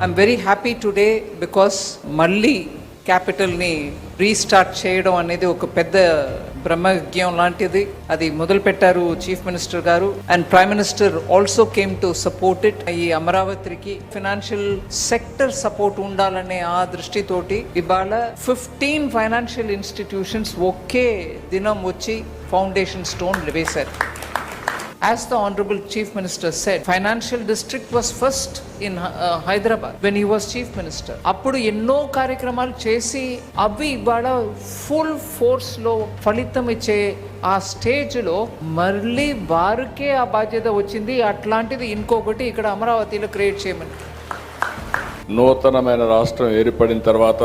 I'm very happy today because మళ్ళీ క్యాపిటల్ని restart చేయడం అనేది ఒక పెద్ద బ్రహ్మజ్ఞం లాంటిది. అది మొదలు పెట్టారు చీఫ్ మినిస్టర్ గారు and prime minister also came to support it. ఈ అమరావతికి ఫైనాన్షియల్ సెక్టర్ సపోర్ట్ ఉండాలనే ఆ దృష్టితోటి ఇవాళ 15 ఫైనాన్షియల్ ఇన్స్టిట్యూషన్స్ ఒకే దినం వచ్చి ఫౌండేషన్ స్టోన్ వేశారు. As the Honorable Chief Minister said, Financial District was first in Hyderabad when he was Chief Minister. అప్పుడు ఎన్నో కార్యక్రమాలు చేసి అవి ఇవాళ ఫుల్ ఫోర్స్లో ఫలితం ఇచ్చే ఆ స్టేజ్లో మళ్ళీ వారికే ఆ బాధ్యత వచ్చింది. అట్లాంటిది ఇంకొకటి ఇక్కడ అమరావతిలో క్రియేట్ చేయమని. నూతనమైన రాష్ట్రం ఏర్పడిన తర్వాత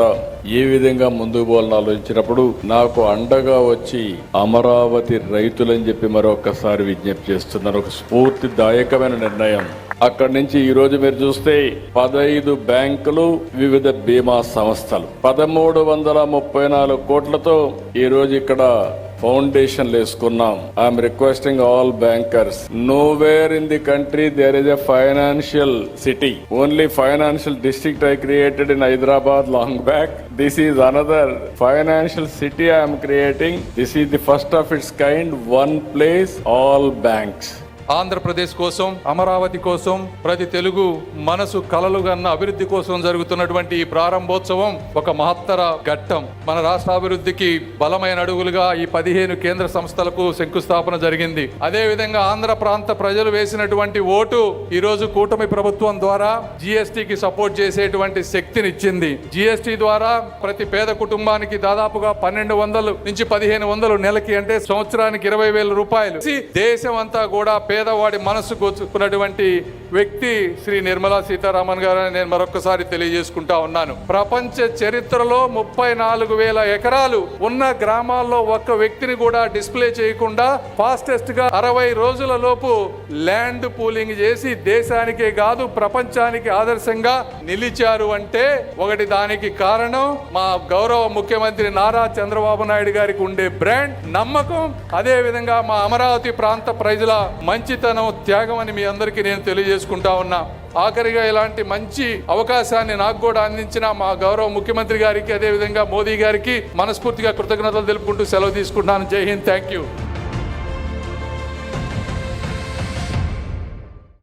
ఏ విధంగా ముందుకు పోవాలని ఆలోచించినప్పుడు నాకు అండగా వచ్చి అమరావతి రైతులని చెప్పి మరొకసారి విజ్ఞప్తి చేస్తున్నారు. ఒక స్ఫూర్తిదాయకమైన నిర్ణయం. అక్కడి నుంచి ఈ రోజు మీరు చూస్తే 15 బ్యాంకులు, వివిధ బీమా సంస్థలు 1334 కోట్లతో ఈ రోజు ఇక్కడ ఫౌండేషన్ వేసుకున్నాం. I'm requesting all bankers, nowhere in the country there is a financial city. Only financial district I created in Hyderabad long back. This is another financial city I am creating. This is the first of its kind, one place, all banks. Andhra Pradesh కోసం, అమరావతి కోసం, ప్రతి తెలుగు మనసు కలలుగన్న అభివృద్ధి కోసం జరుగుతున్నటువంటి ఈ ప్రారంభోత్సవం ఒక మహత్తర ఘట్టం. మన రాష్ట్ర అభివృద్ధికి బలమైన అడుగులుగా ఈ 15 కేంద్ర సంస్థలకు శంకుస్థాపన జరిగింది. అదే విధంగా ఆంధ్ర ప్రాంత ప్రజలు వేసినటువంటి ఓటు ఈ రోజు కూటమి ప్రభుత్వం ద్వారా జిఎస్టికి సపోర్ట్ చేసేటువంటి శక్తినిచ్చింది. జిఎస్టి ద్వారా ప్రతి పేద కుటుంబానికి దాదాపుగా 1200 నుంచి 1500 నెలకి, అంటే సంవత్సరానికి 20,000 రూపాయలు. దేశం అంతా కూడా పేదవాడి మనసు గోచుకున్నటువంటి వ్యక్తి శ్రీ నిర్మలా సీతారామన్ గారు నేను మరొకసారి తెలియజేసుకుంటా ఉన్నాను. ప్రపంచ చరిత్రలో 34,000 ఎకరాలు ఉన్న గ్రామాల్లో ఒక్క వ్యక్తిని కూడా డిస్ప్లే చేయకుండా ఫాస్టెస్ట్ గా 60 రోజుల లోపు ల్యాండ్ పూలింగ్ చేసి దేశానికే కాదు ప్రపంచానికి ఆదర్శంగా నిలిచారు. అంటే ఒకటి దానికి కారణం మా గౌరవ ముఖ్యమంత్రి నారా చంద్రబాబు నాయుడు గారికి ఉండే బ్రాండ్, నమ్మకం, అదే విధంగా మా అమరావతి ప్రాంత ప్రజల మంచితనం, త్యాగం అని మీ అందరికీ నేను తెలియజేసుకుంటా ఉన్నా. ఆఖరిగా ఇలాంటి మంచి అవకాశాన్ని నాకు కూడా అందించిన మా గౌరవ ముఖ్యమంత్రి గారికి, అదే విధంగా మోదీ గారికి మనస్ఫూర్తిగా కృతజ్ఞతలు తెలుపుకుంటూ సెలవు తీసుకుంటున్నాను. జై హింద్, థ్యాంక్ యూ.